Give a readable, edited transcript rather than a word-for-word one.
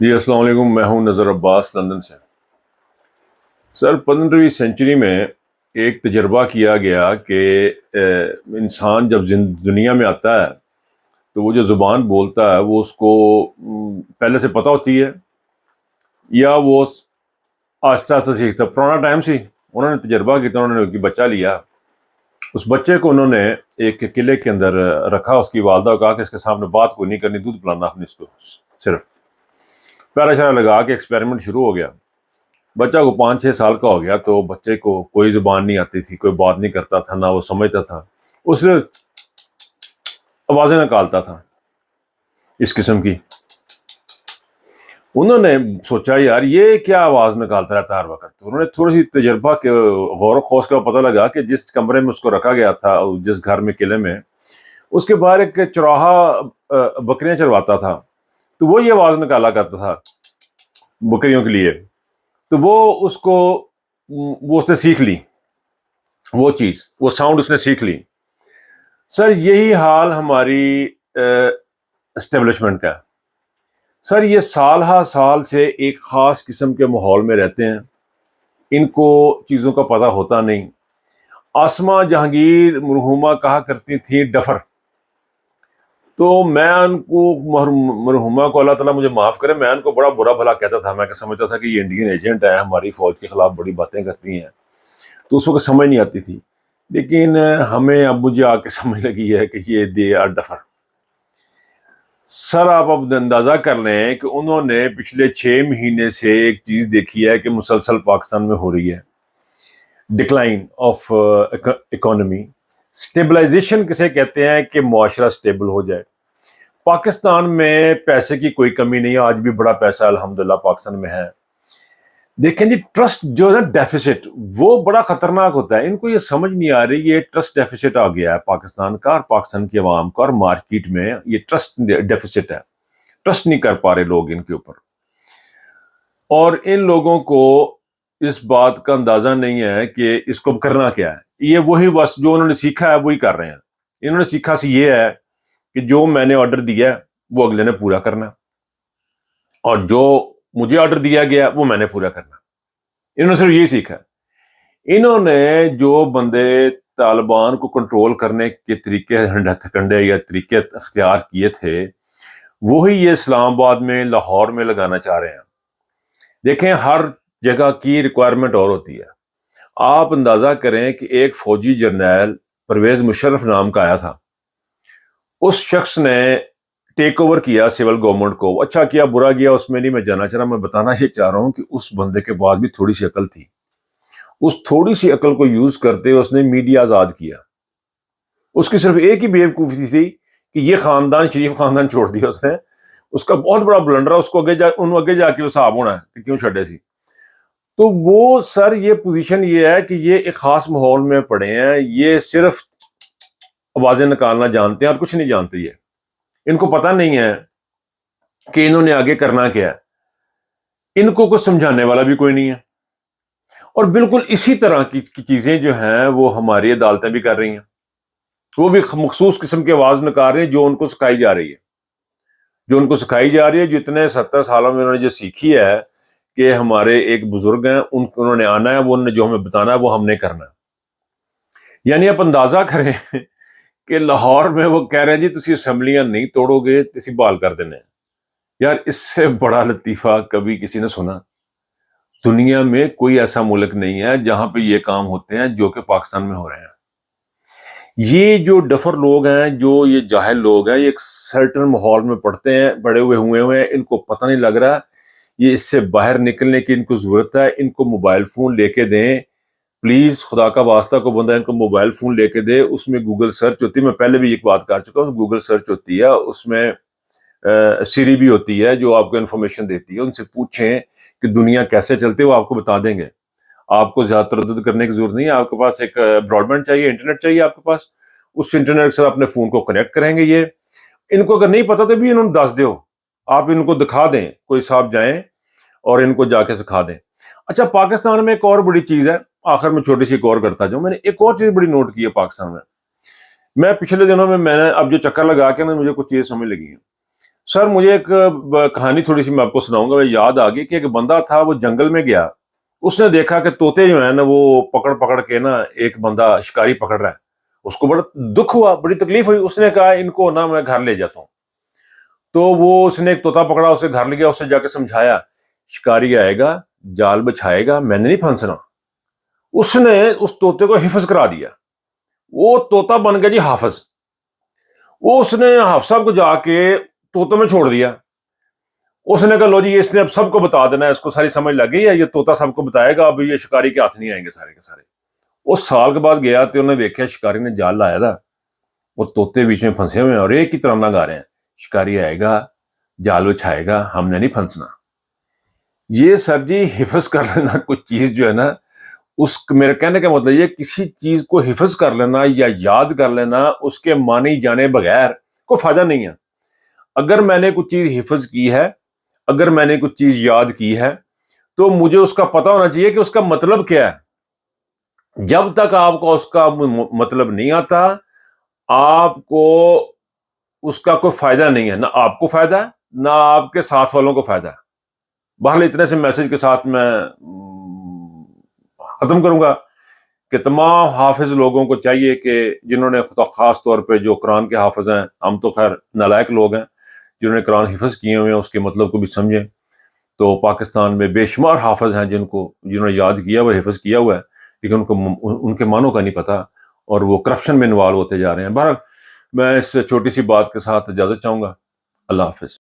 جی السلام علیکم، میں ہوں نذر عباس لندن سے۔ سر 15ویں سینچری میں ایک تجربہ کیا گیا کہ انسان جب دنیا میں آتا ہے تو وہ جو زبان بولتا ہے وہ اس کو پہلے سے پتہ ہوتی ہے یا وہ آہستہ آہستہ سیکھتا ہے۔ پرانا ٹائم سی انہوں نے تجربہ کیا، انہوں نے ایک بچہ لیا، اس بچے کو انہوں نے ایک قلعے کے اندر رکھا، اس کی والدہ کو کہا کہ اس کے سامنے بات کو نہیں کرنی، دودھ پلانا اپنے اس کو صرف، پیارا شارا لگا کے ایکسپیریمنٹ شروع ہو گیا۔ بچہ کو 5-6 سال کا ہو گیا تو بچے کو کوئی زبان نہیں آتی تھی، کوئی بات نہیں کرتا تھا، نہ وہ سمجھتا تھا، اس نے آوازیں نکالتا تھا اس قسم کی۔ انہوں نے سوچا یار یہ کیا آواز نکالتا رہتا ہر وقت۔ انہوں نے تھوڑی سی تجربہ کے غور و خوض کا پتہ لگا کہ جس کمرے میں اس کو رکھا گیا تھا، جس گھر میں قلعے میں، اس کے باہر ایک چوراہا بکریاں چرواتا تھا، تو وہ یہ آواز نکالا کرتا تھا بکریوں کے لیے، تو وہ اس نے سیکھ لی، وہ چیز، وہ ساؤنڈ اس نے سیکھ لی۔ سر یہی حال ہماری اسٹیبلشمنٹ کا ہے۔ سر یہ سال ہا سال سے ایک خاص قسم کے ماحول میں رہتے ہیں، ان کو چیزوں کا پتہ ہوتا نہیں۔ آسمہ جہانگیر مرحومہ کہا کرتی تھیں ڈفر، تو میں ان کو مرحومہ کو اللہ تعالیٰ مجھے معاف کرے، میں ان کو بڑا برا بھلا کہتا تھا۔ میں سمجھتا تھا کہ یہ انڈین ایجنٹ ہے، ہماری فوج کے خلاف بڑی باتیں کرتی ہیں، تو اس وقت سمجھ نہیں آتی تھی، لیکن ہمیں اب مجھے آ کے سمجھ لگی ہے کہ یہ دے آر ڈفر۔ سر آپ اب اندازہ کر لیں کہ انہوں نے پچھلے 6 مہینے سے ایک چیز دیکھی ہے کہ مسلسل پاکستان میں ہو رہی ہے، ڈکلائن آف اکانومی۔ اسٹیبلائزیشن کسے کہتے ہیں کہ معاشرہ اسٹیبل ہو جائے۔ پاکستان میں پیسے کی کوئی کمی نہیں ہے، آج بھی بڑا پیسہ الحمدللہ پاکستان میں ہے۔ دیکھیں جی، ٹرسٹ جو ہے نا، ڈیفیسٹ، وہ بڑا خطرناک ہوتا ہے۔ ان کو یہ سمجھ نہیں آ رہی، یہ ٹرسٹ ڈیفیسٹ آ گیا ہے پاکستان کا اور پاکستان کی عوام کا، اور مارکیٹ میں یہ ٹرسٹ ڈیفیسٹ ہے، ٹرسٹ نہیں کر پا رہے لوگ ان کے اوپر، اور ان لوگوں کو اس بات کا اندازہ نہیں ہے کہ اس کو کرنا کیا ہے۔ یہ وہی بس جو انہوں نے سیکھا ہے وہی کر رہے ہیں۔ انہوں نے سیکھا سی یہ ہے کہ جو میں نے آرڈر دیا ہے وہ اگلے نے پورا کرنا، اور جو مجھے آرڈر دیا گیا وہ میں نے پورا کرنا۔ انہوں نے صرف یہی سیکھا ہے۔ انہوں نے جو بندے طالبان کو کنٹرول کرنے کے طریقے ہتھکنڈے یا طریقے اختیار کیے تھے، وہی یہ اسلام آباد میں، لاہور میں لگانا چاہ رہے ہیں۔ دیکھیں، ہر جگہ کی ریکوائرمنٹ اور ہوتی ہے۔ آپ اندازہ کریں کہ ایک فوجی جرنیل پرویز مشرف نام کا آیا تھا، اس شخص نے ٹیک اوور کیا سول گورنمنٹ کو۔ اچھا کیا برا کیا اس میں نہیں میں جانا چاہ رہا، میں بتانا یہ چاہ رہا ہوں کہ اس بندے کے بعد بھی تھوڑی سی عقل تھی۔ اس تھوڑی سی عقل کو یوز کرتے اس نے میڈیا آزاد کیا۔ اس کی صرف ایک ہی بیوقوفی تھی کہ یہ خاندان، شریف خاندان چھوڑ دیا اس نے۔ اس کا بہت بڑا بلنڈر، اس کو آگے جا کے حساب ہونا ہے کہ کیوں چھڑے سی۔ تو وہ سر یہ پوزیشن یہ ہے کہ یہ ایک خاص ماحول میں پڑے ہیں، یہ صرف آوازیں نکالنا جانتے ہیں اور کچھ نہیں جانتے۔ یہ ان کو پتہ نہیں ہے کہ انہوں نے آگے کرنا کیا ہے، ان کو کچھ سمجھانے والا بھی کوئی نہیں ہے۔ اور بالکل اسی طرح کی چیزیں جو ہیں وہ ہماری عدالتیں بھی کر رہی ہیں، وہ بھی مخصوص قسم کی آواز نکال رہی ہیں جو ان کو سکھائی جا رہی ہے، جو اتنے 70 سالوں میں انہوں نے جو سیکھی ہے کہ ہمارے ایک بزرگ ہیں، انہوں نے آنا ہے، وہ انہوں نے جو ہمیں بتانا ہے وہ ہم نے کرنا ہے۔ یعنی آپ اندازہ کریں کہ لاہور میں وہ کہہ رہے ہیں جی تسی اسمبلیاں نہیں توڑو گے تسی بحال کر دینے۔ یار اس سے بڑا لطیفہ کبھی کسی نے سنا؟ دنیا میں کوئی ایسا ملک نہیں ہے جہاں پہ یہ کام ہوتے ہیں جو کہ پاکستان میں ہو رہے ہیں۔ یہ جو ڈفر لوگ ہیں، جو یہ جاہل لوگ ہیں، یہ ایک سرٹن ماحول میں پڑے ہوئے ہیں، ان کو پتہ نہیں لگ رہا۔ یہ اس سے باہر نکلنے کی ان کو ضرورت ہے۔ ان کو موبائل فون لے کے دیں پلیز، خدا کا واسطہ کو بندہ ان کو موبائل فون لے کے دے، اس میں گوگل سرچ ہوتی ہے، میں پہلے بھی ایک بات کر چکا ہوں، گوگل سرچ ہوتی ہے، اس میں سیری بھی ہوتی ہے جو آپ کو انفارمیشن دیتی ہے۔ ان سے پوچھیں کہ دنیا کیسے چلتی ہے، وہ آپ کو بتا دیں گے۔ آپ کو زیادہ تردد کرنے کی ضرورت نہیں ہے۔ آپ کے پاس ایک براڈ بینڈ چاہیے، انٹرنیٹ چاہیے آپ کے پاس، اس انٹرنیٹ سے اپنے فون کو کنیکٹ کریں گے۔ یہ ان کو اگر نہیں پتا تو بھی انہوں نے دس دیو، آپ ان کو دکھا دیں، کوئی صاحب جائیں اور ان کو جا کے سکھا دیں۔ اچھا، پاکستان میں ایک اور بڑی چیز ہے، آخر میں چھوٹی سی ایک اور کرتا جاؤں، میں نے ایک اور چیز بڑی نوٹ کی ہے پاکستان میں۔ میں پچھلے دنوں میں نے اب جو چکر لگا کے نا، مجھے کچھ چیزیں سمجھ لگی ہیں۔ سر مجھے ایک کہانی تھوڑی سی میں آپ کو سناؤں گا، مجھے یاد آ گئی کہ ایک بندہ تھا، وہ جنگل میں گیا، اس نے دیکھا کہ طوطے جو ہیں نا وہ پکڑ پکڑ کے نا ایک بندہ شکاری پکڑ رہا ہے، اس کو بڑا دکھ ہوا، بڑی تکلیف ہوئی، اس نے کہا ان کو نا میں گھر لے جاتا ہوں۔ تو وہ اس نے ایک طوطا پکڑا، اسے گھر لے گیا، اسے جا کے سمجھایا شکاری آئے گا، جال بچھائے گا، میں نے نہیں پھنسنا۔ اس نے اس طوطے کو حفظ کرا دیا، وہ طوطا بن گیا جی حافظ۔ وہ اس نے حافظ صاحب کو جا کے طوطے میں چھوڑ دیا۔ اس نے کہا لو جی اس نے اب سب کو بتا دینا ہے، اس کو ساری سمجھ لگ گئی ہے، یہ طوطا سب کو بتائے گا، اب یہ شکاری کے ہاتھ نہیں آئیں گے سارے کے سارے۔ اس سال کے بعد گیا تو انہوں نے دیکھا شکاری نے جال لایا تھا، وہ طوطے بیچ میں پھنسے ہوئے ہیں اور ایک ہی ترانہ گا رہے ہیں، شکاری آئے گا، جال بچھائے گا، ہم نے نہیں پھنسنا۔ یہ سر جی حفظ کر لینا کچھ چیز جو ہے نا، اس میرے کہنے کا مطلب یہ کسی چیز کو حفظ کر لینا یا یاد کر لینا، اس کے مانی جانے بغیر کوئی فائدہ نہیں ہے۔ اگر میں نے کچھ چیز حفظ کی ہے، اگر میں نے کچھ چیز یاد کی ہے، تو مجھے اس کا پتہ ہونا چاہیے کہ اس کا مطلب کیا ہے۔ جب تک آپ کو اس کا مطلب نہیں آتا، آپ کو اس کا کوئی فائدہ نہیں ہے، نہ آپ کو فائدہ ہے نہ آپ کے ساتھ والوں کو فائدہ ہے۔ بہرحال اتنے سے میسج کے ساتھ میں ختم کروں گا کہ تمام حافظ لوگوں کو چاہیے کہ جنہوں نے خاص طور پہ جو قرآن کے حافظ ہیں، ہم تو خیر نالائق لوگ ہیں، جنہوں نے قرآن حفظ کیے ہوئے ہیں اس کے مطلب کو بھی سمجھیں۔ تو پاکستان میں بے شمار حافظ ہیں جنہوں نے یاد کیا ہوا، حفظ کیا ہوا ہے، لیکن ان کے معنوں کا نہیں پتہ اور وہ کرپشن میں انوالو ہوتے جا رہے ہیں۔ بہرحال میں اس چھوٹی سی بات کے ساتھ اجازت چاہوں گا۔ اللہ حافظ۔